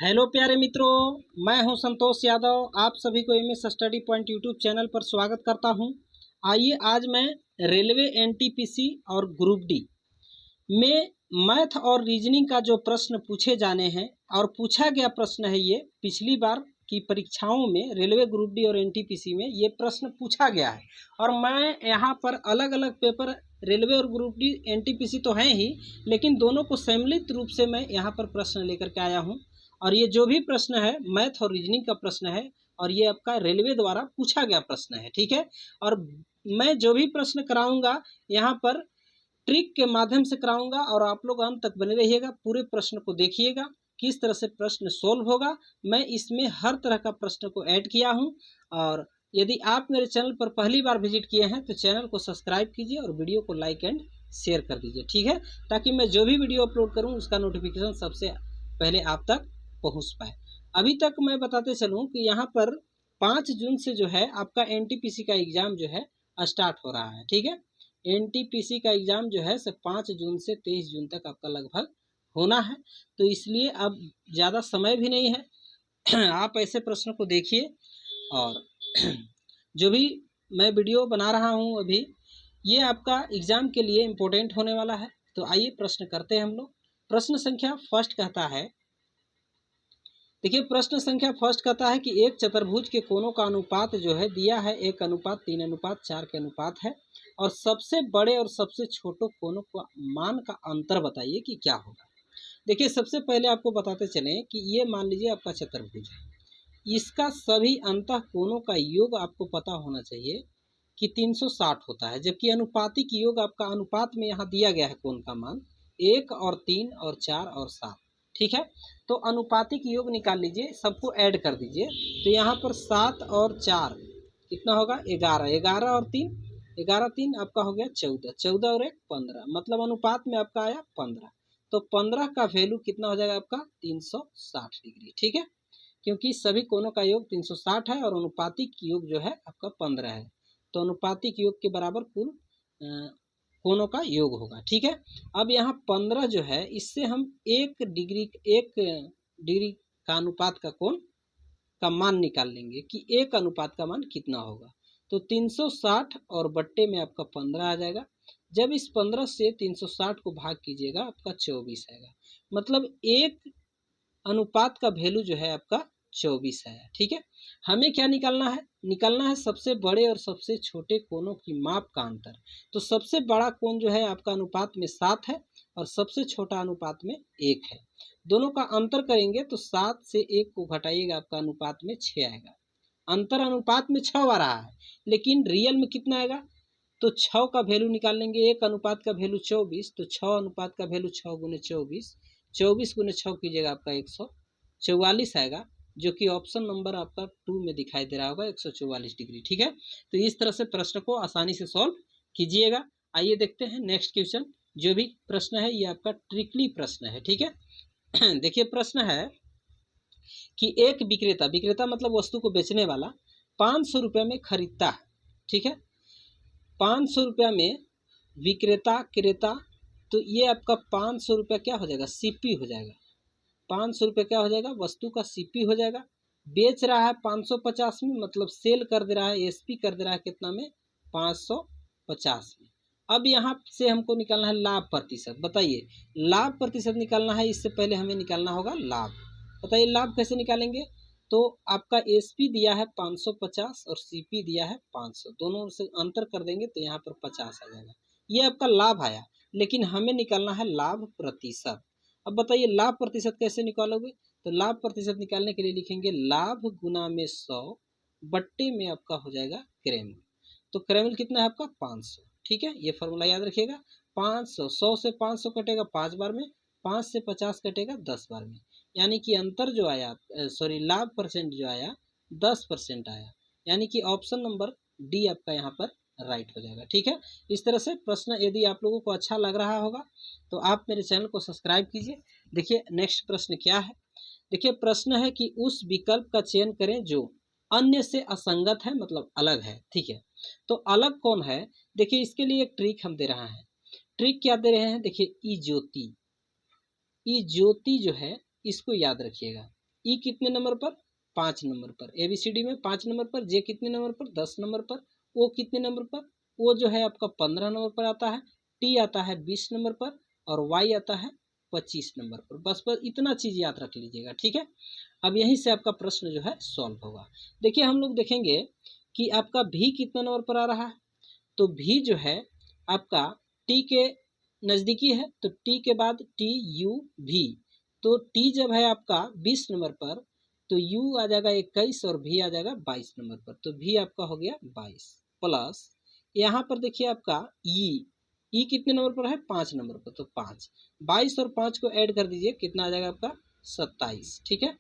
Hello प्यारे मित्रों, मैं हूं संतोष यादव। आप सभी को MS study point YouTube channel पर स्वागत करता हूं। आइए आज मैं रेलवे एनटीपीसी और ग्रुप डी में मैथ और रीजनिंग का जो प्रश्न पूछे जाने हैं और पूछा गया प्रश्न है, ये पिछली बार की परीक्षाओं में रेलवे ग्रुप डी और एनटीपीसी में ये प्रश्न पूछा गया है। और मैं यहाँ पर अलग अलग पेपर रेलवे और ग्रुप डी एनटीपीसी तो हैं ही, लेकिन दोनों को सम्मिलित रूप से मैं यहाँ पर प्रश्न लेकर के आया हूँ। और ये जो भी प्रश्न है मैथ और रीजनिंग का प्रश्न है, और ये आपका रेलवे द्वारा पूछा गया प्रश्न है, ठीक है। और मैं जो भी प्रश्न कराऊंगा यहाँ पर ट्रिक के माध्यम से कराऊंगा, और आप लोग अंत तक बने रहिएगा, पूरे प्रश्न को देखिएगा किस तरह से प्रश्न सोल्व होगा। मैं इसमें हर तरह का प्रश्न को ऐड किया हूँ। और यदि आप मेरे चैनल पर पहली बार विजिट किए हैं तो चैनल को सब्सक्राइब कीजिए और वीडियो को लाइक एंड शेयर कर दीजिए, ठीक है, ताकि मैं जो भी वीडियो अपलोड करूँ उसका नोटिफिकेशन सबसे पहले आप तक पहुंच पाए। अभी तक मैं बताते चलूं कि यहाँ पर 5 जून से जो है आपका एनटीपीसी का एग्जाम जो है स्टार्ट हो रहा है, ठीक है। एनटीपीसी का एग्जाम जो है 5 जून से 23 जून तक आपका लगभग होना है, तो इसलिए अब ज़्यादा समय भी नहीं है। आप ऐसे प्रश्नों को देखिए, और जो भी मैं वीडियो बना रहा हूँ अभी, ये आपका एग्जाम के लिए इम्पोर्टेंट होने वाला है। तो आइए प्रश्न करते हैं हम लोग। प्रश्न संख्या फर्स्ट कहता है, देखिए प्रश्न संख्या फर्स्ट कहता है कि एक चतुर्भुज के कोणों का अनुपात जो है दिया है 1:3:4 के अनुपात है, और सबसे बड़े और सबसे छोटे कोणों का मान का अंतर बताइए कि क्या होगा। देखिए सबसे पहले आपको बताते चलें कि ये मान लीजिए आपका चतुर्भुज है, इसका सभी अंतः कोणों का योग आपको पता होना चाहिए कि 360 होता है, जबकि अनुपातिक योग आपका अनुपात में यहाँ दिया गया है कोण का मान 1 और 3 और 4 और 7, ठीक है। तो अनुपातिक योग निकाल लीजिए, सबको ऐड कर दीजिए। तो यहाँ पर 7 और 4 कितना होगा 11, 11 और 3, 11 3 आपका हो गया 14, 14 और 1 15, मतलब अनुपात में आपका आया 15। तो 15 का वैल्यू कितना हो जाएगा आपका 360 डिग्री, ठीक है, क्योंकि सभी कोणों का योग 360 है और अनुपातिक योग जो है आपका 15 है। तो अनुपातिक योग के बराबर कुल कोणों का योग होगा, ठीक है। अब यहाँ 15 जो है इससे हम 1 डिग्री का अनुपात का कोण का मान निकाल लेंगे कि 1 अनुपात का मान कितना होगा। तो 360 और बट्टे में आपका 15 आ जाएगा। जब इस 15 से 360 को भाग कीजिएगा आपका 24 आएगा, मतलब 1 अनुपात का वैल्यू जो है आपका 24 है, ठीक है। हमें क्या निकालना है, निकालना है सबसे बड़े और सबसे छोटे कोणों की माप का अंतर। तो सबसे बड़ा कोण जो है आपका अनुपात में 7 है और सबसे छोटा अनुपात में 1 है। दोनों का अंतर करेंगे तो 7 से 1 को घटाइएगा आपका अनुपात में 6 आएगा। अंतर अनुपात में 6 आ रहा है, लेकिन रियल में कितना आएगा, तो 6 का वैल्यू निकाल लेंगे। 1 अनुपात का वैल्यू 24, तो 6 अनुपात का वैल्यू 6 गुने 24, 24 गुने 6 कीजिएगा आपका 144 आएगा, जो कि ऑप्शन नंबर आपका 2 में दिखाई दे रहा होगा 144 डिग्री, ठीक है। तो इस तरह से प्रश्न को आसानी से सॉल्व कीजिएगा। आइए देखते हैं नेक्स्ट क्वेश्चन। जो भी प्रश्न है ये आपका ट्रिकली प्रश्न है, ठीक है। देखिए प्रश्न है कि एक विक्रेता, विक्रेता मतलब वस्तु को बेचने वाला, 500 रुपये में खरीदता है, ठीक है। 500 रुपया में विक्रेता क्रेता, तो ये आपका 500 रुपया क्या हो जाएगा, सीपी हो जाएगा। 500 रुपये क्या हो जाएगा, वस्तु का सीपी हो जाएगा। बेच रहा है 550 में, मतलब सेल कर दे रहा है, एसपी कर दे रहा है कितना में, 550 में। अब यहाँ से हमको निकालना है लाभ प्रतिशत। बताइए लाभ प्रतिशत निकालना है, इससे पहले हमें निकालना होगा लाभ। बताइए लाभ कैसे निकालेंगे। तो आपका एसपी दिया है 550 और सीपी दिया है 500, दोनों से अंतर कर देंगे तो यहाँ पर 50 आ जाएगा। ये आपका लाभ आया, लेकिन हमें निकालना है लाभ प्रतिशत। अब बताइए लाभ प्रतिशत कैसे निकालोगे। तो लाभ प्रतिशत निकालने के लिए लिखेंगे लाभ गुना में 100 बट्टे में आपका हो जाएगा क्रेमल। तो क्रेमल कितना है आपका 500, ठीक है, ये फॉर्मूला याद रखिएगा। 500, 100 से 500 कटेगा 5 बार में, 5 से 50 कटेगा 10 बार में, यानी कि अंतर जो आया, सॉरी लाभ परसेंट जो आया 10% आया, यानी कि ऑप्शन नंबर डी आपका यहाँ पर राइट हो जाएगा, ठीक है। इस तरह से प्रश्न यदि आप लोगों को अच्छा लग रहा होगा तो आप मेरे चैनल को सब्सक्राइब कीजिए। देखिए नेक्स्ट प्रश्न क्या है। देखिए प्रश्न है कि उस विकल्प का चयन करें जो अन्य से असंगत है, मतलब अलग है, ठीक है। तो अलग कौन है, देखिए इसके लिए एक ट्रिक हम दे रहा है। ट्रिक क्या दे रहे हैं, देखिए ई ज्योति, ई ज्योति जो है इसको याद रखिएगा। ई कितने नंबर पर, 5 नंबर पर, ABCD में 5 नंबर पर, जे कितने नंबर पर, 10 नंबर पर, ओ कितने नंबर पर, ओ जो है आपका 15 नंबर पर आता है, टी आता है 20 नंबर पर और वाई आता है 25 नंबर पर। बस इतना चीज याद रख लीजिएगा, ठीक है। अब यहीं से आपका प्रश्न जो है सॉल्व होगा। देखिए हम लोग देखेंगे कि आपका भी कितना नंबर पर आ रहा है, तो भी जो है आपका टी के नज़दीकी है, तो टी के बाद टी यू भी, तो टी जब है आपका 20 नंबर पर तो यू आ जाएगा 21 और भी आ जाएगा 22 नंबर पर, तो भी आपका हो गया 22 प्लस यहाँ पर देखिए आपका ई कितने नंबर पर है, 5 नंबर पर, तो 5 22 और 5 को ऐड कर दीजिए, कितना आ जाएगा आपका 27, ठीक है।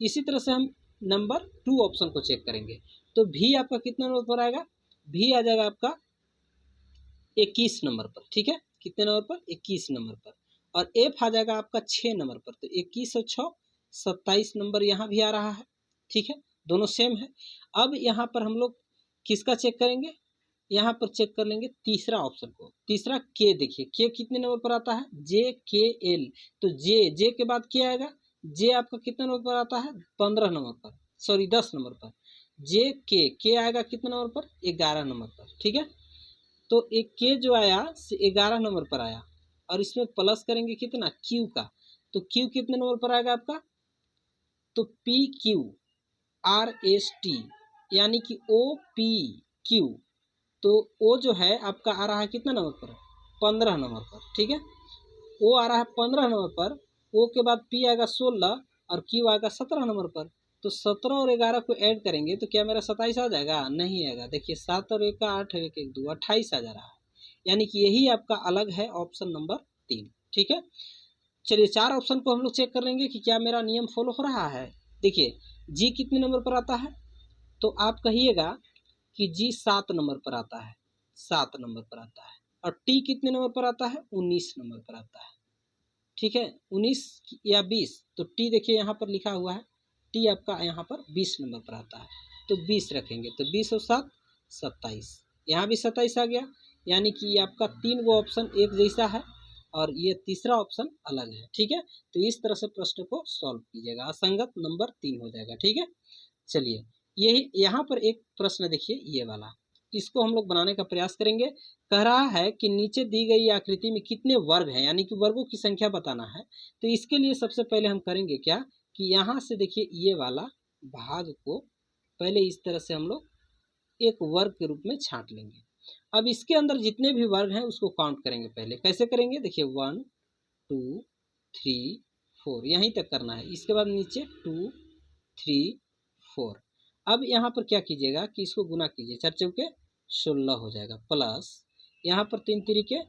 इसी तरह से हम नंबर 2 ऑप्शन को चेक करेंगे, तो भी आपका कितना नंबर पर आएगा, भी आ जाएगा आपका 21 नंबर पर, ठीक है। कितने नंबर पर, 21 नंबर पर, और एफ आ जाएगा आपका 6 नंबर पर, तो 21 और 6 27 नंबर यहाँ भी आ रहा है, ठीक है, दोनों सेम है। अब यहाँ पर हम लोग किसका चेक करेंगे, यहाँ पर चेक कर लेंगे तीसरा ऑप्शन को, तीसरा के, देखिए के कितने नंबर पर आता है, जे के एल, तो जे के बाद क्या आएगा, जे आपका कितने नंबर पर आता है, 15 नंबर पर, सॉरी 10 नंबर पर, जे के आएगा कितने नंबर पर, 11 नंबर पर, ठीक है। तो एक के जो आया 11 नंबर पर आया, और इसमें प्लस करेंगे कितना, क्यू का, तो क्यू कितने नंबर पर आएगा आपका, तो P Q R S T, यानी कि ओ पी क्यू, तो ओ जो है आपका आ रहा है कितना नंबर पर, 15 नंबर पर, ठीक है। ओ आ रहा है 15 नंबर पर, ओ के बाद पी आएगा 16 और क्यू आएगा 17 नंबर पर, तो 17 और 11 को ऐड करेंगे तो क्या मेरा 27 आ जाएगा, नहीं आएगा। देखिए 7 और 1 का 8 1 1 2 28 आ जा रहा है, यानी कि यही आपका अलग है ऑप्शन नंबर 3, ठीक है। चलिए 4 ऑप्शन को हम लोग चेक कर लेंगे कि क्या मेरा नियम फॉलो हो रहा है। देखिए जी कितने नंबर पर आता है, तो आप कहिएगा कि जी 7 नंबर पर आता है, 7 नंबर पर आता है, और टी कितने नंबर पर आता है, 19 नंबर पर आता है, ठीक है, 19 या 20, तो टी देखिए यहाँ पर लिखा हुआ है, टी आपका यहाँ पर 20 नंबर पर आता है, तो 20 रखेंगे, तो 20 और 7 27, यहाँ भी 27 आ गया, यानी कि आपका 3 गो ऑप्शन एक जैसा है और ये तीसरा ऑप्शन अलग है, ठीक है। तो इस तरह से प्रश्न को सॉल्व कीजिएगा, असंगत नंबर 3 हो जाएगा, ठीक है। चलिए यही यहाँ पर एक प्रश्न देखिए, ये वाला, इसको हम लोग बनाने का प्रयास करेंगे। कह रहा है कि नीचे दी गई आकृति में कितने वर्ग हैं, यानी कि वर्गों की संख्या बताना है। तो इसके लिए सबसे पहले हम करेंगे क्या कि यहाँ से देखिए ये वाला भाग को पहले इस तरह से हम लोग एक वर्ग के रूप में छांट लेंगे। अब इसके अंदर जितने भी वर्ग हैं उसको काउंट करेंगे, पहले कैसे करेंगे, देखिए 1 2 3 4 यहीं तक करना है, इसके बाद नीचे 2 3 4। अब यहाँ पर क्या कीजिएगा कि इसको गुना कीजिए, 4 चौके 16 हो जाएगा, प्लस यहाँ पर 3 तिरिके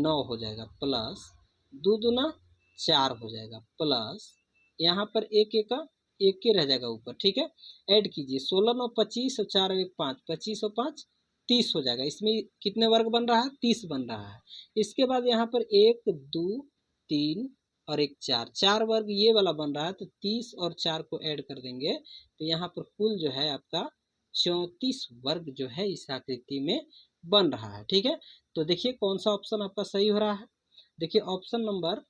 9 हो जाएगा, प्लस 2 दूना 4 हो जाएगा, प्लस यहाँ पर एक के रह जाएगा ऊपर, ठीक है। ऐड कीजिए 16 9 25 और 4 1 5, 25 और 5 30 हो जाएगा। इसमें कितने वर्ग बन रहा है, 30 बन रहा है। इसके बाद यहाँ पर 1 2 3 और एक 4 वर्ग ये वाला बन रहा है, तो 30 और 4 को ऐड कर देंगे तो यहाँ पर कुल जो है आपका 34 वर्ग जो है इस आकृति में बन रहा है, ठीक है। तो देखिए कौन सा ऑप्शन आपका सही हो रहा है, देखिए ऑप्शन नंबर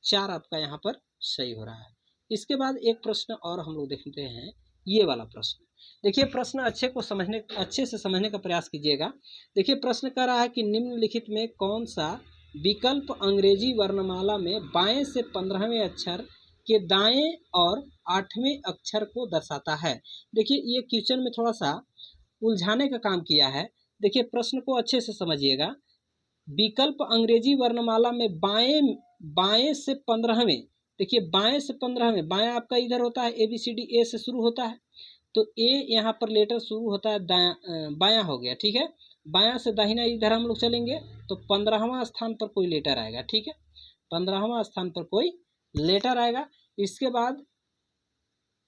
4 आपका यहाँ पर सही हो रहा है। इसके बाद एक प्रश्न और हम लोग देखते हैं, ये वाला प्रश्न। देखिए प्रश्न अच्छे से समझने का प्रयास कीजिएगा। देखिए प्रश्न कह रहा है कि निम्नलिखित में कौन सा विकल्प अंग्रेजी वर्णमाला में बाएं से 15वें अक्षर के दाएं और 8वें अक्षर को दर्शाता है। देखिए ये क्वेश्चन में थोड़ा सा उलझाने का काम किया है। देखिए प्रश्न को अच्छे से समझिएगा। विकल्प अंग्रेजी वर्णमाला में बाएं से 15वें, देखिए बाएं से 15वें, बायां आपका इधर होता है ABCD, ए से शुरू होता है, तो ए यहाँ पर लेटर शुरू होता है बायां हो गया, ठीक है। बायां से दाहिना इधर हम लोग चलेंगे तो 15वां स्थान पर कोई लेटर आएगा, ठीक है, 15वां स्थान पर कोई लेटर आएगा। इसके बाद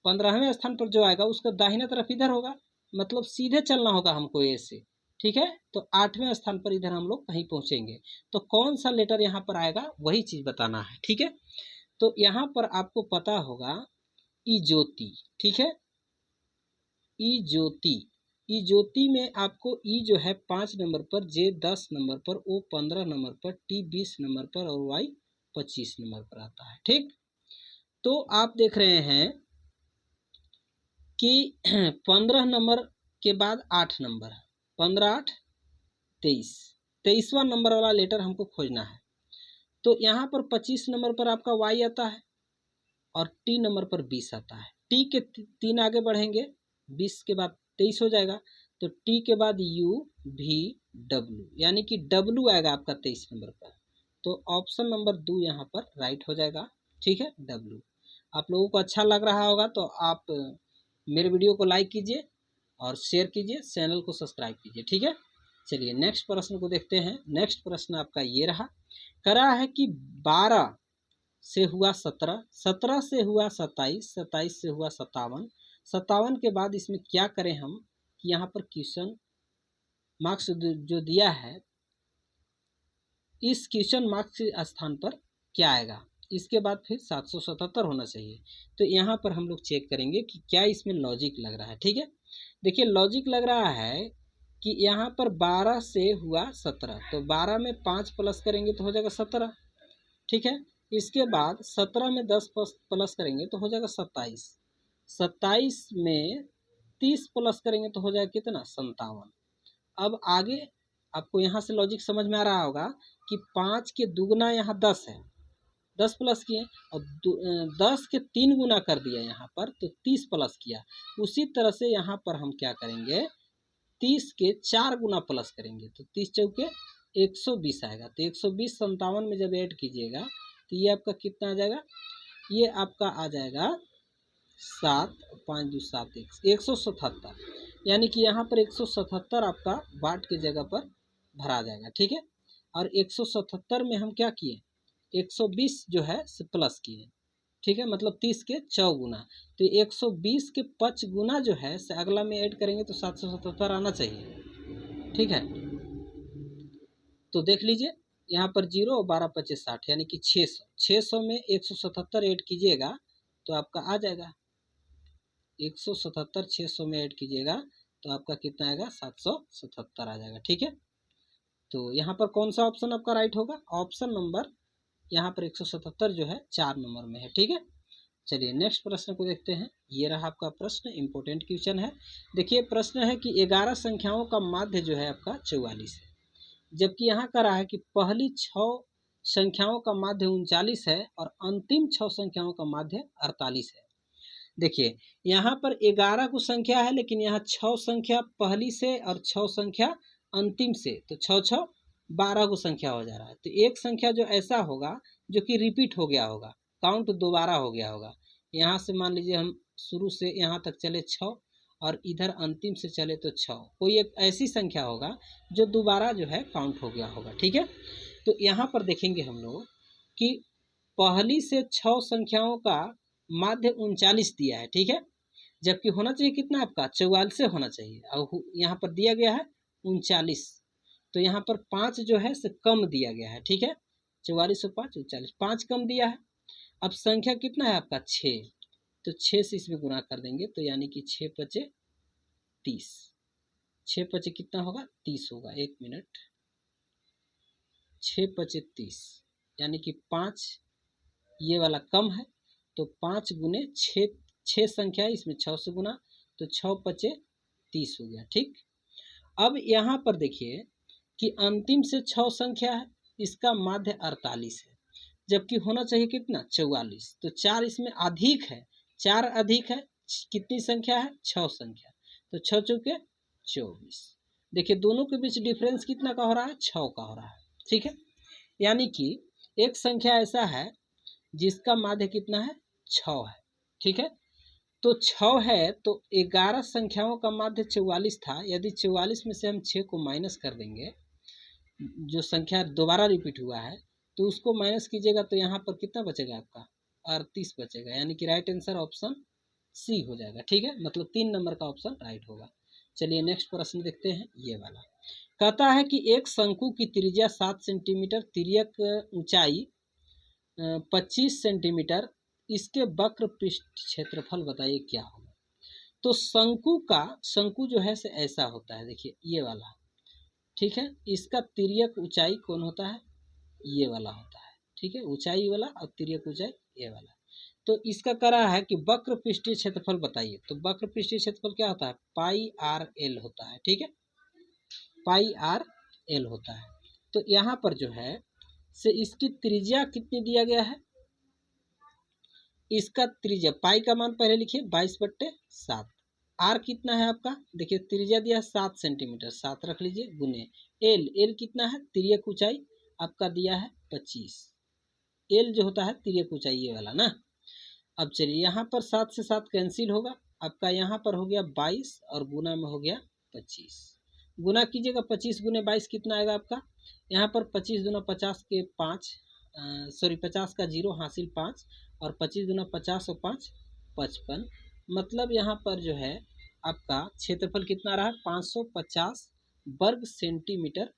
15वें स्थान पर जो आएगा उसका दाहिना तरफ इधर होगा, मतलब सीधे चलना होगा हमको ए से, ठीक है। तो 8वें स्थान पर इधर हम लोग कहीं पहुंचेंगे, तो कौन सा लेटर यहाँ पर आएगा वही चीज बताना है, ठीक है। तो यहाँ पर आपको पता होगा ई ज्योति, ठीक है, ई ज्योति, ई ज्योति में आपको ई जो है 5 नंबर पर, जे 10 नंबर पर, ओ 15 नंबर पर, टी 20 नंबर पर और वाई 25 नंबर पर आता है, ठीक। तो आप देख रहे हैं कि 15 नंबर के बाद 8 नंबर है, 15 8 23, 23वां नंबर वाला लेटर हमको खोजना है। तो यहाँ पर 25 नंबर पर आपका वाई आता है और टी नंबर पर 20 आता है। टी के 3 आगे बढ़ेंगे, 20 के बाद 23 हो जाएगा। तो टी के बाद यू भी डब्ल्यू, यानी कि डब्ल्यू आएगा आपका 23 नंबर पर। तो ऑप्शन नंबर 2 यहाँ पर राइट हो जाएगा। ठीक है, डब्ल्यू। आप लोगों को अच्छा लग रहा होगा तो आप मेरे वीडियो को लाइक कीजिए और शेयर कीजिए, चैनल को सब्सक्राइब कीजिए। ठीक है, चलिए नेक्स्ट प्रश्न को देखते हैं। नेक्स्ट प्रश्न आपका ये रहा, करा है कि 12 से हुआ 17, 17 से हुआ 27, 27 से हुआ 57, 57 के बाद इसमें क्या करें हम कि यहाँ पर क्वेश्चन मार्क्स जो दिया है, इस क्वेश्चन मार्क्स के स्थान पर क्या आएगा, इसके बाद फिर 777 होना चाहिए। तो यहाँ पर हम लोग चेक करेंगे कि क्या इसमें लॉजिक लग रहा है। ठीक है, देखिए लॉजिक लग रहा है कि यहाँ पर 12 से हुआ 17, तो 12 में 5 प्लस करेंगे तो हो जाएगा 17। ठीक है, इसके बाद 17 में 10 प्लस करेंगे तो हो जाएगा 27, 27 में 30 प्लस करेंगे तो हो जाएगा कितना, 57। अब आगे आपको यहाँ से लॉजिक समझ में आ रहा होगा कि 5 के दुगना यहाँ 10 है, 10 प्लस किए और 10 के 3 गुना कर दिया यहाँ पर, तो 30 प्लस किया। उसी तरह से यहाँ पर हम क्या करेंगे, 30 के 4 गुना प्लस करेंगे तो 30 चौके 120 आएगा। तो 120 57 में जब ऐड कीजिएगा तो ये आपका कितना आ जाएगा, ये आपका आ जाएगा 7 5 2 7 177, यानी कि यहाँ पर 177 आपका वाट की जगह पर भरा जाएगा। ठीक है, और 177 में हम क्या किए, 120 जो है से प्लस किए। ठीक है, मतलब 30 के 4 गुना, तो 120 के 5 गुना जो है से अगला में ऐड करेंगे तो 777 आना चाहिए। ठीक है, तो देख लीजिए यहाँ पर 0 और 12 25 60, यानी कि 600, 600 में 177 ऐड कीजिएगा तो आपका आ जाएगा 177, 600 में ऐड कीजिएगा तो आपका कितना आएगा, 777 आ जाएगा। ठीक है, तो यहाँ पर कौन सा ऑप्शन आपका राइट होगा, ऑप्शन नंबर यहाँ पर 177 जो है 4 नंबर में है। ठीक है, चलिए नेक्स्ट प्रश्न को देखते हैं। ये रहा आपका प्रश्न, इंपॉर्टेंट क्वेश्चन है। देखिए प्रश्न है कि 11 संख्याओं का माध्य जो है आपका 44 है, जबकि यहाँ का रहा है कि पहली 6 संख्याओं का माध्य 39 है और अंतिम 6 संख्याओं का माध्य 48 है। देखिए यहाँ पर 11 को संख्या है, लेकिन यहाँ 6 संख्या पहली से और 6 संख्या अंतिम से, तो 6 6 12 को संख्या हो जा रहा है। तो एक संख्या जो ऐसा होगा जो कि रिपीट हो गया होगा, काउंट दोबारा हो गया होगा। यहाँ से मान लीजिए हम शुरू से यहाँ तक चले 6 और इधर अंतिम से चले तो 6, कोई एक ऐसी संख्या होगा जो दोबारा जो है काउंट हो गया होगा। ठीक है, तो यहाँ पर देखेंगे हम लोग कि पहली से 6 संख्याओं का माध्य 39 दिया है। ठीक है, जबकि होना चाहिए कितना आपका 44 से होना चाहिए, और यहाँ पर दिया गया है 39, तो यहाँ पर 5 जो है से कम दिया गया है। ठीक है, 44 और 5 39, 5 कम दिया है। अब संख्या कितना है आपका 6, तो 6 से इसमें गुना कर देंगे तो यानी कि 6 पचे 30, 6 पचे कितना होगा 30 होगा, 1 मिनट, 6 पचे 30, यानी कि 5 ये वाला कम है, तो 5 गुने 6, 6 संख्या इसमें 6 से गुना, तो 6 पचे 30 हो गया। ठीक, अब यहाँ पर देखिए कि अंतिम से 6 संख्या है, इसका माध्य 48 है, जबकि होना चाहिए कितना 44, तो 4 इसमें अधिक है, 4 अधिक है, कितनी संख्या है 6 संख्या, तो 6 चौके 24। देखिए दोनों के बीच डिफरेंस कितना का हो रहा है, 6 का हो रहा है। ठीक है, यानी कि एक संख्या ऐसा है जिसका माध्य कितना है 6 है। ठीक है, तो 6 है तो 11 संख्याओं का माध्य 44 था, यदि 44 में से हम 6 को माइनस कर देंगे, जो संख्या दोबारा रिपीट हुआ है तो उसको माइनस कीजिएगा तो यहाँ पर कितना बचेगा आपका 38 बचेगा, यानी कि राइट आंसर ऑप्शन सी हो जाएगा। ठीक है, मतलब 3 नंबर का ऑप्शन राइट होगा। चलिए नेक्स्ट प्रश्न देखते हैं। ये वाला कहता है कि एक शंकु की त्रिज्या 7 सेंटीमीटर, तिर्यक ऊंचाई 25 सेंटीमीटर, इसके वक्र पृष्ठ क्षेत्रफल बताइए क्या होगा। तो शंकु जो है से ऐसा होता है, देखिए ये वाला। ठीक है, इसका तिर्यक ऊंचाई कौन होता है, ये वाला होता है। ठीक है, ऊंचाई वाला और तिर्यक ऊंचाई ये वाला। तो इसका कह रहा है कि वक्र पृष्ठीय क्षेत्रफल बताइए। तो वक्र पृष्ठीय क्षेत्रफल क्या होता है? पाई आर एल होता है, ठीक है, पाई आर एल होता है। तो यहाँ पर जो है से इसकी त्रिज्या कितनी दिया गया है? इसका त्रिज्या पाई का मान पहले लिखिए 22/7। आर कितना है आपका? देखिए त्रिज्या दिया है 7 सेंटीमीटर, 7 रख लीजिए, गुने एल, एल कितना है? तिर्यक ऊंचाई आपका दिया है 25। एल जो होता है तिर्यक ऊंचाई ये वाला ना। अब चलिए यहाँ पर 7 से 7 कैंसिल होगा, आपका यहाँ पर हो गया 22 और गुना में हो गया 25। गुना कीजिएगा 25 गुने 22 कितना आएगा आपका? यहाँ पर 25 दूना 50 के 5, सॉरी 50 का 0 हासिल 5, और 25 दूना 50 और 5 55। मतलब यहाँ पर जो है आपका क्षेत्रफल कितना रहा? 550 वर्ग सेंटीमीटर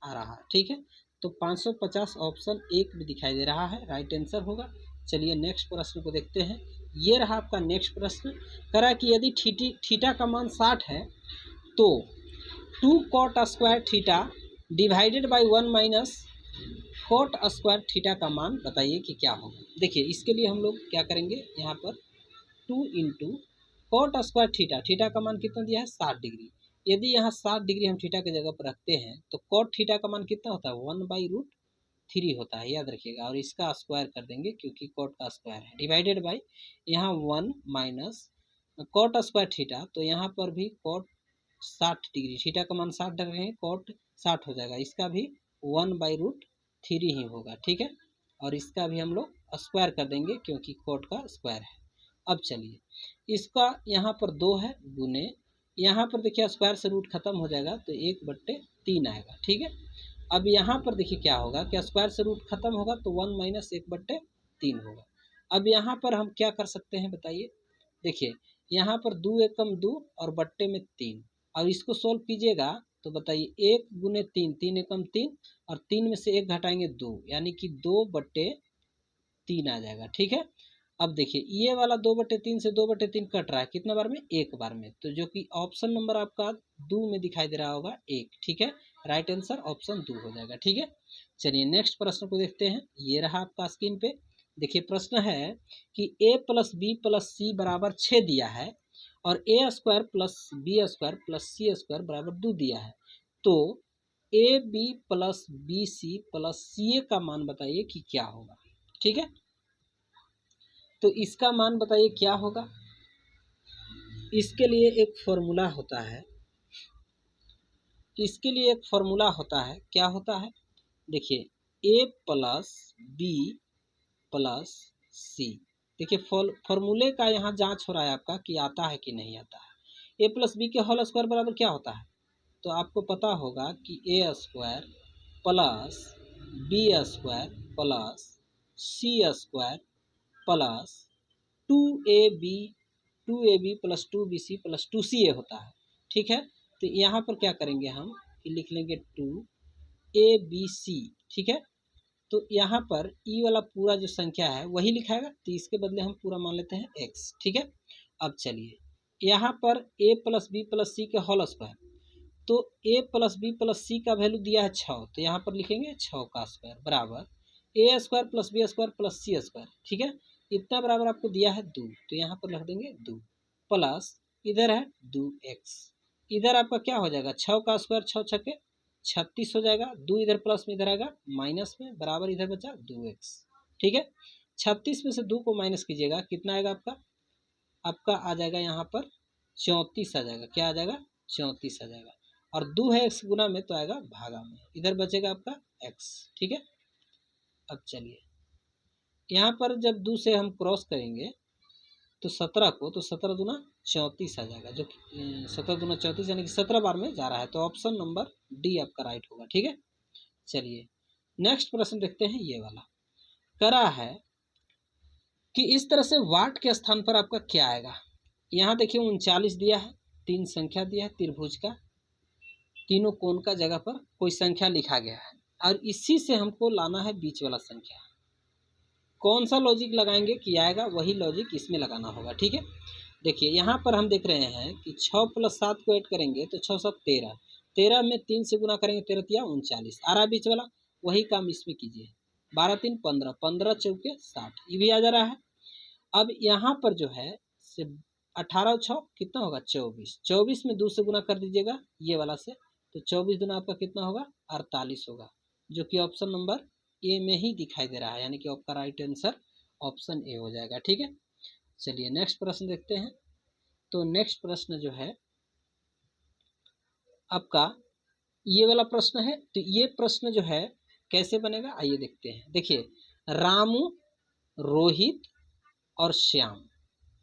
आ रहा है, ठीक है। तो 550 ऑप्शन एक भी दिखाई दे रहा है, राइट आंसर होगा। चलिए नेक्स्ट प्रश्न को देखते हैं। ये रहा आपका नेक्स्ट प्रश्न। कह रहा है कि यदि थीटा का मान 60 है तो 2 cot square theta divided by 1 minus cot square theta का मान बताइए कि क्या होगा। देखिए इसके लिए हम लोग क्या करेंगे, यहाँ पर 2 into cot square theta, theta का मान कितना दिया है? 60 डिग्री। यदि यहाँ 60 डिग्री हम थीटा की जगह पर रखते हैं तो कॉट थीटा का मान कितना होता है? 1/√3 होता है, याद रखिएगा। और इसका स्क्वायर कर देंगे क्योंकि कॉट का स्क्वायर है, डिवाइडेड बाई यहाँ 1 माइनस कॉट स्क्वायर थीटा, तो यहाँ पर भी कॉट 60 डिग्री, थीटा का मान 60 रखेंगे, कॉट 60 हो जाएगा, इसका भी 1/√3 ही होगा, ठीक है। और इसका भी हम लोग स्क्वायर कर देंगे क्योंकि कॉट का स्क्वायर है। अब चलिए इसका यहाँ पर 2 है, गुने यहाँ पर देखिए स्क्वायर से रूट खत्म हो जाएगा तो 1/3 आएगा, ठीक है। अब यहाँ पर देखिए क्या होगा, क्या स्क्वायर से रूट खत्म होगा तो 1 माइनस 1/3 होगा। अब यहाँ पर हम क्या कर सकते हैं बताइए। देखिए यहाँ पर 2 एकम 2 और बट्टे में 3, अब इसको सोल्व कीजिएगा तो बताइए 1 गुने 3, 3 एकम 3, और 3 में से 1 घटाएंगे 2, यानी कि 2/3 आ जाएगा, ठीक है। अब देखिए ये वाला 2/3 से 2/3 कट रहा है, कितना बार में? एक बार में, तो जो कि ऑप्शन नंबर आपका 2 में दिखाई दे रहा होगा 1, ठीक है। राइट आंसर ऑप्शन 2 हो जाएगा, ठीक है। चलिए नेक्स्ट प्रश्न को देखते हैं। ये रहा आपका स्क्रीन पे। देखिए प्रश्न है कि a plus b plus c बराबर 6 दिया है और a square plus b square plus c square बराबर 2 दिया है, तो a b plus b c plus c a का मान बताइए कि क्या होगा, ठीक है। तो इसका मान बताइए क्या होगा। इसके लिए एक फॉर्मूला होता है, इसके लिए एक फॉर्मूला होता है, क्या होता है? देखिए a प्लस बी प्लस सी, देखिए फॉर्मूले का यहाँ जांच हो रहा है आपका कि आता है कि नहीं आता है। a प्लस बी के होल स्क्वायर बराबर क्या होता है? तो आपको पता होगा कि a square plus b square plus c square plus 2ab plus 2bc plus 2ca होता है, ठीक है। तो यहाँ पर क्या करेंगे हम कि लिख लेंगे 2abc, ठीक है। तो यहाँ पर ई वाला पूरा जो संख्या है वही लिखाएगा, तो इसके बदले हम पूरा मान लेते हैं x, ठीक है। अब चलिए यहाँ पर a प्लस बी प्लस सी के होल स्क्वायर, तो a प्लस बी प्लस सी का वैल्यू दिया है 6, तो यहाँ पर लिखेंगे 6 का स्क्वायर बराबर a square plus b square plus c square, ठीक है। इतना बराबर आपको दिया है 2, तो यहाँ पर रख देंगे 2 प्लस इधर है 2x, इधर आपका क्या हो जाएगा 6 का स्क्वायर 6 छक्के 36 हो जाएगा, 2 इधर प्लस में इधर आएगा माइनस में, बराबर इधर बचा 2x, ठीक है। 36 में से 2 को माइनस कीजिएगा, कितना आएगा आपका? आपका आ जाएगा यहाँ पर 34 आ जाएगा, क्या आ जाएगा? 34 आ जाएगा, और 2 है x गुना में तो आएगा भागा में, इधर बचेगा आपका x, ठीक है। अब चलिए यहाँ पर जब 2 से हम क्रॉस करेंगे तो 17 को, तो 17 दूना 34 आ जाएगा, जो 17 दूना 34 यानी कि 17 बार में जा रहा है, तो ऑप्शन नंबर डी आपका राइट होगा, ठीक है। चलिए नेक्स्ट प्रश्न देखते हैं। ये वाला करा है कि इस तरह से वाट के स्थान पर आपका क्या आएगा। यहाँ देखिए 39 दिया है, 3 संख्या दिया है त्रिभुज का, तीनों कोण का जगह पर कोई संख्या लिखा गया है, और इसी से हमको लाना है बीच वाला संख्या। कौन सा लॉजिक लगाएंगे कि आएगा, वही लॉजिक इसमें लगाना होगा, ठीक है। देखिए यहाँ पर हम देख रहे हैं कि 6 + 7 को ऐड करेंगे तो 6 7 13, 13 में 3 से गुना करेंगे 13 तिया 39 आ रहा है बीच वाला, वही काम इसमें कीजिए। 12 3 15, 15 चौके 60, ये भी आ जा रहा है। अब यहाँ पर जो है से 18 और 6 कितना होगा 24, 24 में 2 से गुना कर दीजिएगा ये वाला से, तो 24 दुना आपका कितना होगा 48 होगा, जो कि ऑप्शन नंबर ए में ही दिखाई दे रहा है, यानी कि आपका राइट आंसर ऑप्शन ए हो जाएगा। ठीक है, चलिए नेक्स्ट प्रश्न देखते हैं। तो नेक्स्ट प्रश्न जो है आपका ये वाला प्रश्न है। तो ये प्रश्न जो है कैसे बनेगा आइए देखते हैं। देखिए, रामू, रोहित और श्याम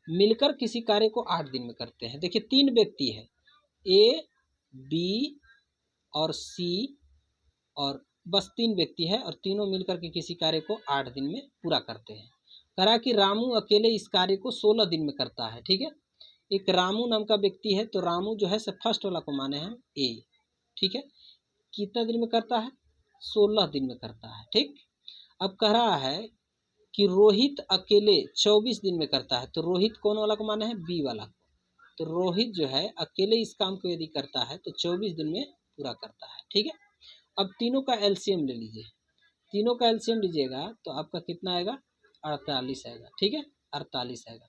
मिलकर किसी कार्य को 8 दिन में करते हैं। देखिए 3 व्यक्ति है, ए, बी और सी, और बस 3 व्यक्ति है और तीनों मिलकर के किसी कार्य को 8 दिन में पूरा करते हैं। कहा कि रामू अकेले इस कार्य को 16 दिन में करता है। ठीक है, एक रामू नाम का व्यक्ति है, तो रामू जो है से फर्स्ट वाला को माने हम ए। ठीक है, कितना दिन में करता है 16 दिन में करता है। ठीक, अब कह रहा है कि रोहित अकेले 24 दिन में करता है, तो रोहित कौन वाला को माने हैं बी वाला को, तो रोहित जो है अकेले इस काम को यदि करता है तो 24 दिन में पूरा करता है। ठीक है, अब तीनों का एलसीएम ले लीजिए, तीनों का एलसीएम लीजिएगा तो आपका कितना आएगा 48 आएगा। ठीक है, 48 आएगा,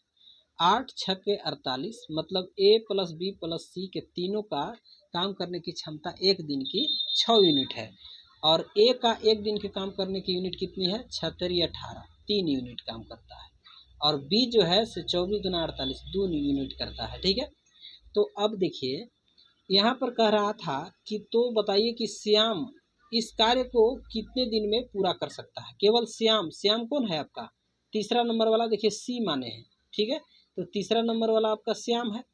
8 छक्के 48, मतलब ए प्लस बी प्लस सी के तीनों का काम करने की क्षमता एक दिन की 6 यूनिट है, और ए का एक दिन के काम करने की यूनिट कितनी है 76 18, 3 यूनिट काम करता है, और बी जो है से 24 गुना 48 2 यूनिट करता है। ठीक है, तो अब देखिए यहाँ पर कह रहा था कि तो बताइए कि श्याम इस कार्य को कितने दिन में पूरा कर सकता है। केवल श्याम, श्याम कौन है आपका तीसरा नंबर वाला, देखिए सी माने हैं। ठीक है, तो तीसरा नंबर वाला आपका श्याम है,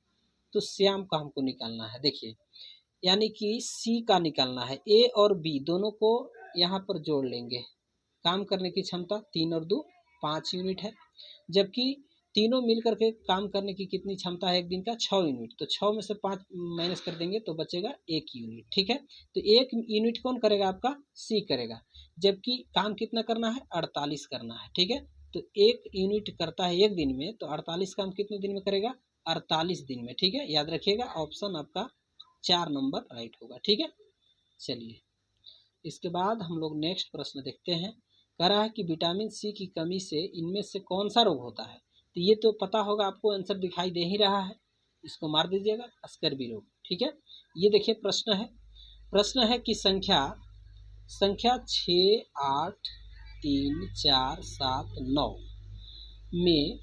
तो श्याम का हमको निकालना है। देखिए यानी कि सी का निकालना है, ए और बी दोनों को यहाँ पर जोड़ लेंगे, काम करने की क्षमता 3 और 2 5 यूनिट है, जबकि तीनों मिलकर के काम करने की कितनी क्षमता है एक दिन का 6 यूनिट, तो 6 में से 5 माइनस कर देंगे तो बचेगा 1 यूनिट। ठीक है, तो 1 यूनिट कौन करेगा आपका सी करेगा, जबकि काम कितना करना है 48 करना है। ठीक है, तो 1 यूनिट करता है एक दिन में, तो 48 काम कितने दिन में करेगा 48 दिन में। ठीक है, याद रखिएगा ऑप्शन आपका 4 नंबर राइट होगा। ठीक है, चलिए इसके बाद हम लोग नेक्स्ट प्रश्न देखते हैं। कह रहा है कि विटामिन सी की कमी से इनमें से कौन सा रोग होता है, तो ये तो पता होगा आपको, आंसर दिखाई दे ही रहा है, इसको मार दीजिएगा स्कर्वी रोग। ठीक है, ये देखिए प्रश्न है कि संख्या 6 8 3 4 7 9 में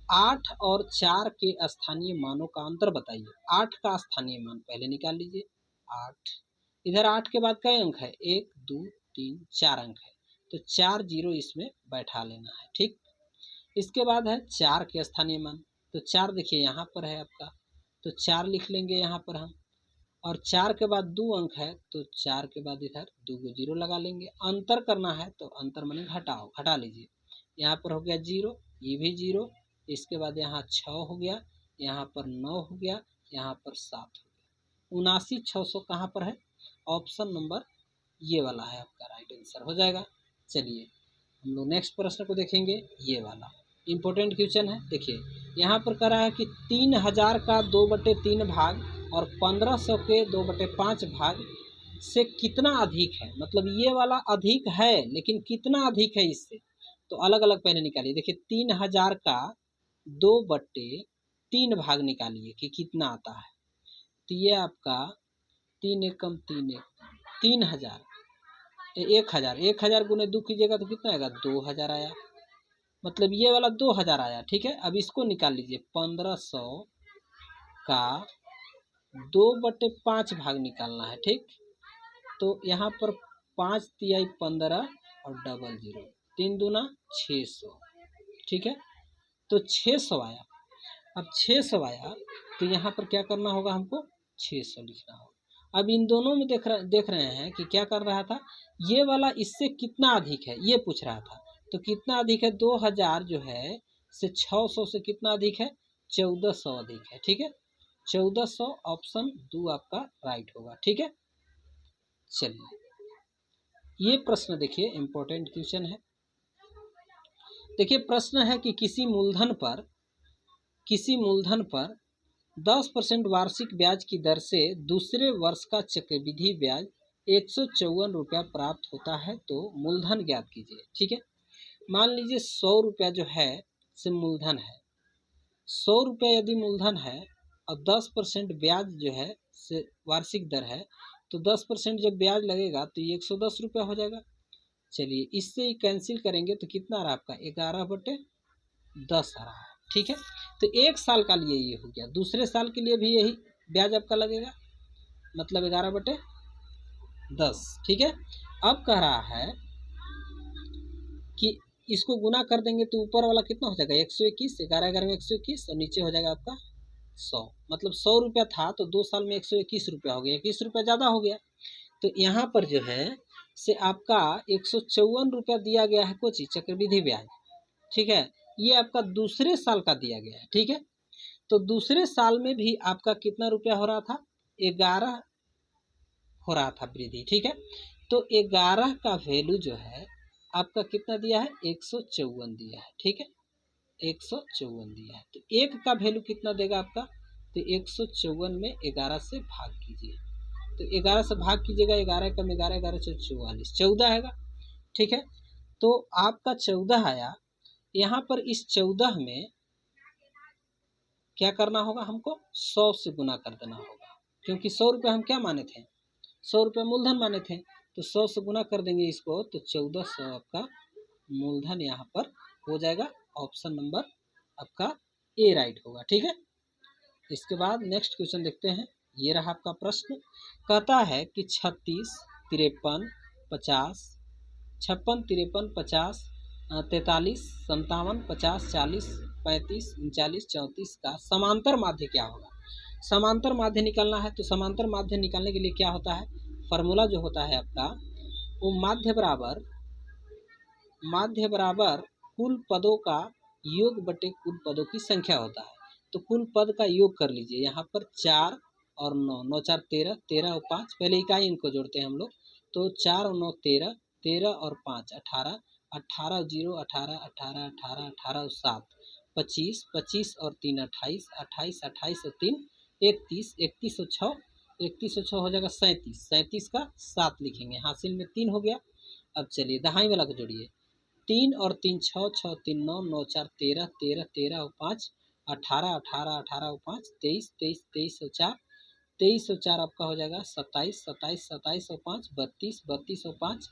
8 और 4 के स्थानीय मानों का अंतर बताइए। 8 का स्थानीय मान पहले निकाल लीजिए, 8 इधर 8 के बाद कई अंक है 1 2 3 4 अंक है, तो 4 जीरो इसमें बैठा लेना है। ठीक, इसके बाद है 4 के स्थानीय मान, तो 4 देखिए यहाँ पर है आपका, तो 4 लिख लेंगे यहाँ पर हम, और 4 के बाद 2 अंक है, तो 4 के बाद इधर 2 को जीरो लगा लेंगे। अंतर करना है तो अंतर माने घटाओ, घटा लीजिए, यहाँ पर हो गया 0, ये भी 0, इसके बाद यहाँ 6 हो गया, यहाँ पर 9 हो गया, यहाँ पर 7 हो गया, 79 600 कहाँ पर है ऑप्शन नंबर ये वाला है आपका राइट आंसर हो जाएगा। चलिए हम लोग नेक्स्ट प्रश्न को देखेंगे, ये वाला इम्पोर्टेंट क्वेश्चन है। देखिए यहाँ पर कह रहा है कि 3000 का 2/3 भाग और 1500 के 2/5 भाग से कितना अधिक है, मतलब ये वाला अधिक है लेकिन कितना अधिक है इससे, तो अलग अलग पहले निकालिए। देखिए 3000 का 2/3 भाग निकालिए कि कितना आता है, तो ये आपका 3 एकम 3 एक 3000, 1000 गुने 2 कीजिएगा तो कितना आएगा 2000 आया, मतलब ये वाला 2000 आया। ठीक है, अब इसको निकाल लीजिए, 1500 का 2/5 भाग निकालना है। ठीक, तो यहाँ पर 5 तिहाई 15 और डबल 0, 3 दूना 600। ठीक है, तो 600 आया। अब 600 आया तो यहाँ पर क्या करना होगा हमको 600 लिखना होगा। अब इन दोनों में देख रहे हैं कि क्या कर रहा था, ये वाला इससे कितना अधिक है ये पूछ रहा था, तो कितना अधिक है 2000 जो है से 600 से कितना अधिक है 1400 अधिक है। ठीक है, 1400 ऑप्शन 2 आपका राइट होगा। ठीक है, चलिए ये प्रश्न देखिए इम्पोर्टेंट क्वेश्चन है। देखिए प्रश्न है कि किसी मूलधन पर 10% वार्षिक ब्याज की दर से दूसरे वर्ष का चक्रवृद्धि ब्याज 154 रुपया प्राप्त होता है, तो मूलधन ज्ञात कीजिए। ठीक है, मान लीजिए 100 रुपया जो है से मूलधन है, 100 रुपये यदि मूलधन है और 10% ब्याज जो है से वार्षिक दर है, तो 10% जब ब्याज लगेगा तो ये 110 रुपये हो जाएगा। चलिए इससे ही कैंसिल करेंगे तो कितना आ रहा है आपका 11/10 आ रहा है। ठीक है, तो 1 साल का लिए ये हो गया, दूसरे साल के लिए भी यही ब्याज आपका लगेगा, मतलब 11/10। ठीक है, अब कह रहा है कि इसको गुना कर देंगे तो ऊपर वाला कितना हो जाएगा 121, 11 में 121 और नीचे हो जाएगा आपका 100, मतलब 100 रुपया था तो 2 साल में 121 रुपया हो गया, 21 रुपया ज़्यादा हो गया। तो यहाँ पर जो है से आपका 154 रुपया दिया गया है कोची चक्रवृद्धि ब्याज। ठीक है, ये आपका दूसरे साल का दिया गया है। ठीक है, तो दूसरे साल में भी आपका कितना रुपया हो रहा था 11 हो रहा था वृद्धि। ठीक है, तो 11 का वैल्यू जो है आपका कितना दिया है 154 दिया है। ठीक है, 154 दिया है, तो 1 का वैल्यू कितना देगा आपका, तो 154 में 11 से भाग कीजिए, तो 11 से भाग कीजिएगा, 11 कम 11, 11 से 44, 14 आएगा। ठीक है, तो आपका 14 आया। यहाँ पर इस 14 में क्या करना होगा, हमको 100 से गुना कर देना होगा, क्योंकि 100 रुपये हम क्या माने थे, 100 रुपये मूलधन माने थे, तो 100 से गुना कर देंगे इसको, तो 1400 आपका मूलधन यहाँ पर हो जाएगा। ऑप्शन नंबर आपका ए राइट होगा। ठीक है, इसके बाद नेक्स्ट क्वेश्चन देखते हैं। ये रहा आपका प्रश्न, कहता है कि 36, 53, 50, 56, 53, 50, 43, 57, 50, 40, 35, 39, 34 का समांतर माध्य क्या होगा। समांतर माध्य निकालना है, तो समांतर माध्य निकालने के लिए क्या होता है, फार्मूला जो होता है आपका वो माध्य बराबर कुल पदों का योग बटे कुल पदों की संख्या होता है। तो कुल पद का योग कर लीजिए, यहाँ पर 4 और 9, 9 4 13, 13 और 5, पहले इकाई अंक को जोड़ते हैं हम लोग, तो 4 और 9 13, 13 और 5 18, 18 और 0 18, 18, 18, 18 और 7 25, 25 और 3 28, 28, 28 और 3 31, 31 और 6 31 और 6 हो जाएगा 37, 37 का 7 लिखेंगे, हासिल में 3 हो गया। अब चलिए दहाई वाला को जोड़िए, 3 और 3 6, 6 3 9, 9 4 13, 13 13 और 5 18, 18, 18 और 5 23, 23 23 और 4 23 और 4 आपका हो जाएगा 27, 27 27 और 5 32, 32 और 5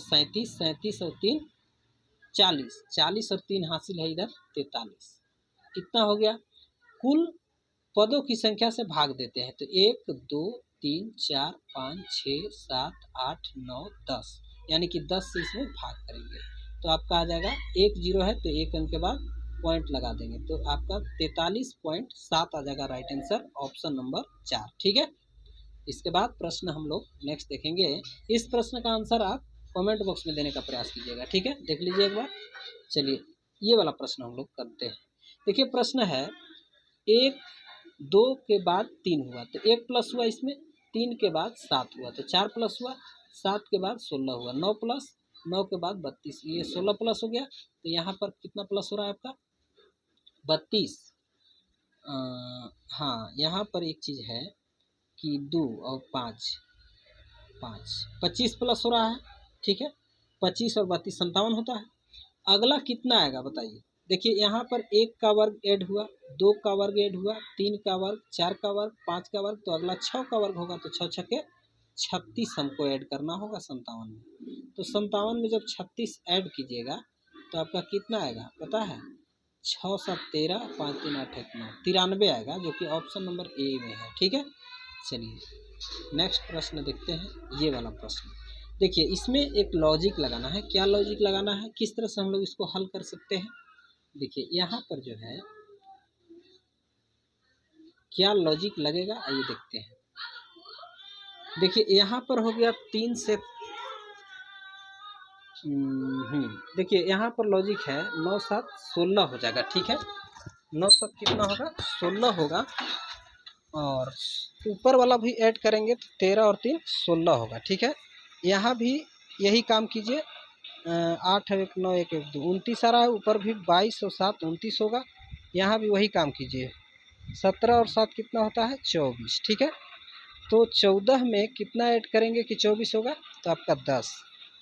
37, 37 और 3 40, 40 और 3 हासिल है इधर 43, इतना हो गया। कुल पदों की संख्या से भाग देते हैं, तो 1 2 3 4 5 6 7 8 9 10, यानी कि 10 से इसमें भाग करेंगे तो आपका आ जाएगा 1 0 है, तो 1 अंक के बाद पॉइंट लगा देंगे, तो आपका 43.7 आ जाएगा राइट आंसर, ऑप्शन नंबर 4। ठीक है, इसके बाद प्रश्न हम लोग नेक्स्ट देखेंगे। इस प्रश्न का आंसर आप कमेंट बॉक्स में देने का प्रयास कीजिएगा। ठीक है, देख लीजिए एक बार। चलिए ये वाला प्रश्न हम लोग करते हैं। देखिए प्रश्न है, 1 2 के बाद 3 हुआ, तो 1 प्लस हुआ इसमें, 3 के बाद 7 हुआ, तो 4 प्लस हुआ, 7 के बाद 16 हुआ, 9 प्लस 9 के बाद 32, ये 16 प्लस हो गया, तो यहाँ पर कितना प्लस हो रहा है आपका 32। हाँ, यहाँ पर एक चीज़ है कि 2 और 5 25 प्लस हो रहा है। ठीक है, 25 और 32 57 होता है। अगला कितना आएगा बताइए। देखिए यहाँ पर 1 का वर्ग ऐड हुआ, 2 का वर्ग ऐड हुआ, 3 का वर्ग, 4 का वर्ग, 5 का वर्ग, तो अगला 6 का वर्ग होगा, तो 6 छक्के 36 हमको ऐड करना होगा 57 में। तो 57 में जब 36 ऐड कीजिएगा तो आपका कितना आएगा पता है, 6 7 13, 5 3 8 1 9, 93 आएगा, जो कि ऑप्शन नंबर ए में है। ठीक है, चलिए नेक्स्ट प्रश्न देखते हैं। ये वाला प्रश्न देखिए, इसमें एक लॉजिक लगाना है। क्या लॉजिक लगाना है, किस तरह से हम लोग इसको हल कर सकते हैं। देखिए यहाँ पर जो है क्या लॉजिक लगेगा, आइए देखते हैं। देखिए यहाँ पर हो गया 3 से देखिए यहाँ पर लॉजिक है 9 7 16 हो जाएगा। ठीक है, 9 7 कितना होगा 16 होगा, और ऊपर वाला भी ऐड करेंगे तो 13 और 3 16 होगा। ठीक है, यहाँ भी यही काम कीजिए, 8 1 9 1 1 2 29 आ रहा है, ऊपर भी 22 और 7 29 होगा, यहाँ भी वही काम कीजिए, 17 और 7 कितना होता है 24। ठीक है, तो 14 में कितना ऐड करेंगे कि 24 होगा, तो आपका 10,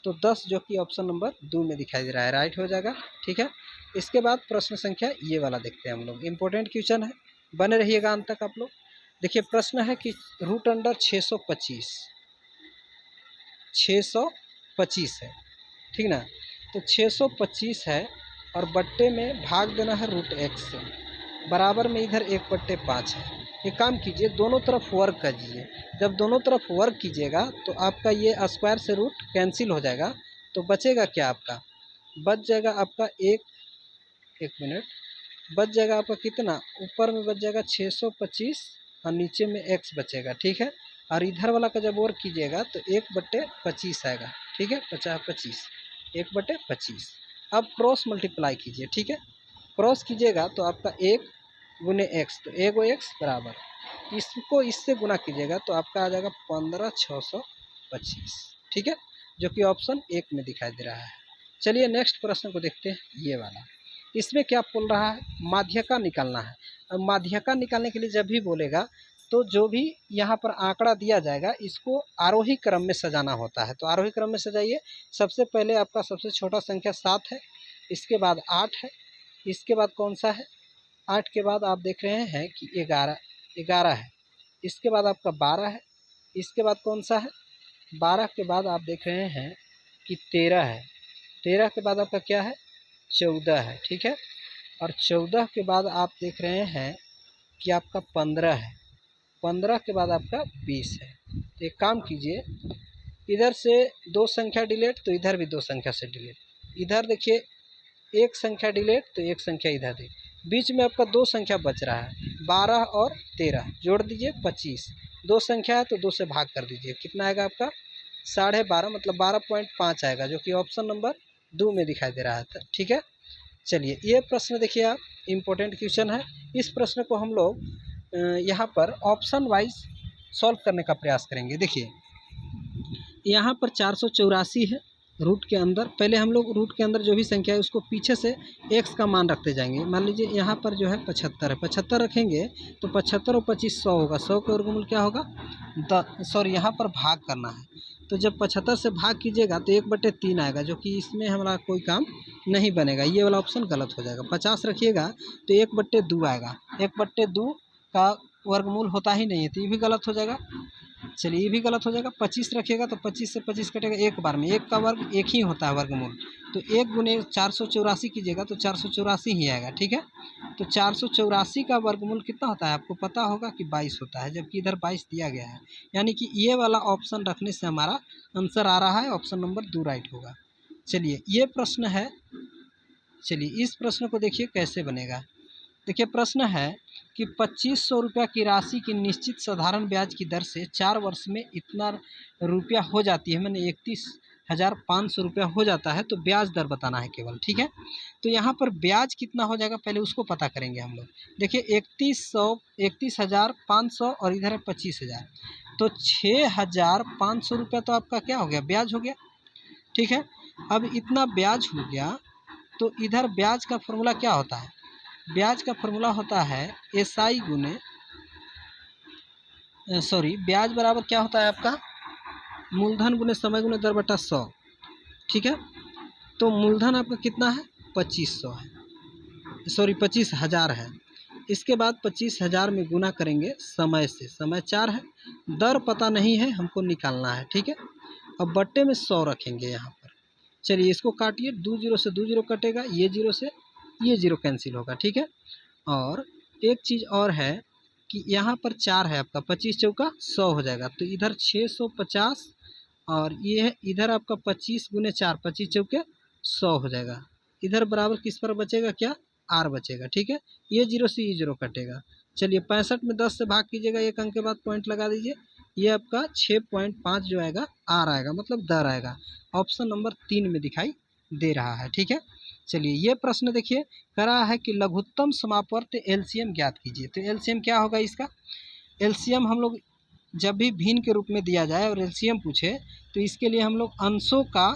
तो 10 जो कि ऑप्शन नंबर 2 में दिखाई दे रहा है, राइट हो जाएगा। ठीक है, इसके बाद प्रश्न संख्या ये वाला देखते हैं हम लोग, इम्पोर्टेंट क्वेश्चन है, बने रहिएगा अंत तक आप लोग। देखिए प्रश्न है कि रूट अंडर 625 है, ठीक ना। तो 625 है और बट्टे में भाग देना है रूट एक्स से, बराबर में इधर 1/5 है। एक काम कीजिए, दोनों तरफ वर्क कीजिए। जब दोनों तरफ वर्क कीजिएगा तो आपका ये स्क्वायर से रूट कैंसिल हो जाएगा, तो बचेगा क्या आपका, बच जाएगा आपका एक मिनट, बच जाएगा आपका कितना, ऊपर में बच जाएगा 625 और नीचे में x बचेगा, ठीक है। और इधर वाला का जब वर्क कीजिएगा तो 1/25 आएगा, ठीक है, 50/25 1/25। अब क्रॉस मल्टीप्लाई कीजिए, ठीक है, क्रॉस कीजिएगा तो आपका 1 गुने x, तो 1 x बराबर, इसको इससे गुना कीजिएगा तो आपका आ जाएगा 15,625, ठीक है, जो कि ऑप्शन 1 में दिखाई दे रहा है। चलिए नेक्स्ट प्रश्न को देखते हैं, ये वाला। इसमें क्या बोल रहा है, माध्यका निकालना है। अब माध्यका निकालने के लिए जब भी बोलेगा तो जो भी यहाँ पर आंकड़ा दिया जाएगा इसको आरोही क्रम में सजाना होता है। तो आरोही क्रम में सजाइए। सबसे पहले आपका सबसे छोटा संख्या 7 है, इसके बाद 8 है, इसके बाद कौन सा है, 8 के बाद आप देख रहे हैं कि 11 है, इसके बाद आपका 12 है, इसके बाद कौन सा है, 12 के बाद आप देख रहे हैं कि 13 है, 13 के बाद आपका क्या है, 14 है, ठीक है। और 14 के बाद आप देख रहे हैं कि आपका 15 है, 15 के बाद आपका 20 है। तो एक काम कीजिए, इधर से 2 संख्या डिलीट तो इधर भी 2 संख्या से डिलीट, इधर देखिए 1 संख्या डिलीट तो 1 संख्या इधर दे, बीच में आपका 2 संख्या बच रहा है, 12 और 13 जोड़ दीजिए 25, 2 संख्या है तो 2 से भाग कर दीजिए, कितना आएगा आपका 12.5, मतलब 12.5 आएगा, जो कि ऑप्शन नंबर 2 में दिखाई दे रहा था, ठीक है। चलिए ये प्रश्न देखिए आप, इम्पोर्टेंट क्वेश्चन है। इस प्रश्न को हम लोग यहाँ पर ऑप्शन वाइज सॉल्व करने का प्रयास करेंगे। देखिए यहाँ पर 484 है रूट के अंदर, पहले हम लोग रूट के अंदर जो भी संख्या है उसको पीछे से x का मान रखते जाएंगे। मान लीजिए यहाँ पर जो है 75 है, 75 रखेंगे तो 75 और 25 100 होगा, 100 का वर्गमूल क्या होगा, यहाँ पर भाग करना है। तो जब 75 से भाग कीजिएगा तो 1/3 आएगा, जो कि इसमें हमारा कोई काम नहीं बनेगा, ये वाला ऑप्शन गलत हो जाएगा। 50 रखिएगा तो 1/2 आएगा, 1/2 का वर्गमूल होता ही नहीं है, तो ये भी गलत हो जाएगा। चलिए ये भी गलत हो जाएगा। 25 रखिएगा तो 25 से 25 कटेगा एक बार में, 1 का वर्ग 1 ही होता है वर्गमूल, तो 1 गुने 484 कीजिएगा तो 484 ही आएगा, ठीक है। तो 484 का वर्गमूल कितना होता है आपको पता होगा कि 22 होता है, जबकि इधर 22 दिया गया है, यानी कि ये वाला ऑप्शन रखने से हमारा आंसर आ रहा है ऑप्शन नंबर 2 राइट होगा। चलिए ये प्रश्न है, चलिए इस प्रश्न को देखिए कैसे बनेगा। देखिए प्रश्न है कि 2500 रुपया की राशि की निश्चित साधारण ब्याज की दर से 4 वर्ष में इतना रुपया हो जाती है, मैंने 31,500 रुपया हो जाता है, तो ब्याज दर बताना है केवल, ठीक है। तो यहाँ पर ब्याज कितना हो जाएगा पहले उसको पता करेंगे हम लोग। देखिए 31,500 और इधर है 25,000, तो 6,500 रुपया तो आपका क्या हो गया, ब्याज हो गया, ठीक है। अब इतना ब्याज हो गया तो इधर ब्याज का फॉर्मूला क्या होता है, ब्याज का फॉर्मूला होता है SI गुने ब्याज बराबर क्या होता है आपका, मूलधन गुने समय गुने दर बटा 100, ठीक है। तो मूलधन आपका कितना है, 2500 है, 25,000 है। इसके बाद 25,000 में गुना करेंगे समय से, समय 4 है, दर पता नहीं है हमको निकालना है, ठीक है। अब बट्टे में 100 रखेंगे यहाँ पर। चलिए इसको काटिए, 2 0 से 2 0 कटेगा, ये 0 से ये 0 कैंसिल होगा, ठीक है। और एक चीज़ और है कि यहाँ पर 4 है आपका, 25 चौका 100 हो जाएगा, तो इधर 650 और ये है इधर आपका 25 गुने 4, 25 चौके 100 हो जाएगा। इधर बराबर किस पर बचेगा, क्या R बचेगा, ठीक है। ये 0 से ये 0 कटेगा। चलिए 65 में 10 से भाग कीजिएगा, एक अंक के बाद पॉइंट लगा दीजिए, ये आपका 6.5 जो आएगा R आएगा, मतलब दर आएगा, ऑप्शन नंबर 3 में दिखाई दे रहा है, ठीक है। चलिए ये प्रश्न देखिए, कह रहा है कि लघुत्तम समापवर्त LCM ज्ञात कीजिए। तो LCM क्या होगा इसका, LCM हम लोग जब भी भिन्न के रूप में दिया जाए और LCM पूछे तो इसके लिए हम लोग अंशों का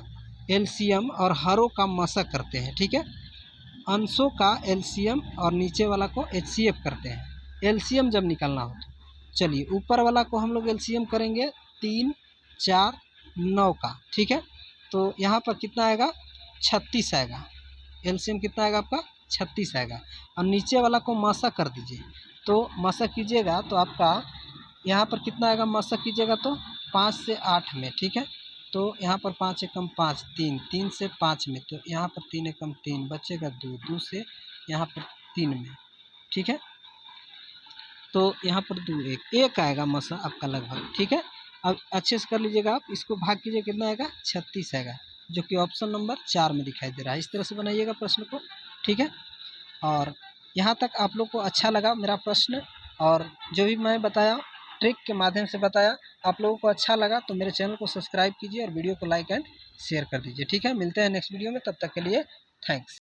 LCM और हरों का मशक करते हैं, ठीक है। अंशों का LCM और नीचे वाला को HCF करते हैं LCM जब निकालना हो तो। चलिए ऊपर वाला को हम लोग LCM करेंगे 3 4 9 का, ठीक है। तो यहाँ पर कितना आएगा, 36 आएगा, एलसीएम कितना आएगा आपका 36 आएगा। और नीचे वाला को मसा कर दीजिए, तो मसा कीजिएगा तो आपका यहाँ पर कितना आएगा, मसा कीजिएगा तो 5 से 8 में, ठीक है। तो यहाँ पर 5 एकम 5 3, 3 से 5 में, तो यहाँ पर 3 एकम 3 बचेगा 2, 2 से यहाँ पर 3 में, ठीक है। तो यहाँ पर 2 1 आएगा मसा आपका लगभग, ठीक है। अब अच्छे से कर लीजिएगा आप, इसको भाग कीजिए कितना आएगा 36 आएगा, जो कि ऑप्शन नंबर 4 में दिखाई दे रहा है। इस तरह से बनाइएगा प्रश्न को, ठीक है। और यहाँ तक आप लोग को अच्छा लगा मेरा प्रश्न, और जो भी मैं बताया ट्रिक के माध्यम से बताया, आप लोगों को अच्छा लगा तो मेरे चैनल को सब्सक्राइब कीजिए और वीडियो को लाइक एंड शेयर कर दीजिए, ठीक है। मिलते हैं नेक्स्ट वीडियो में, तब तक के लिए थैंक्स।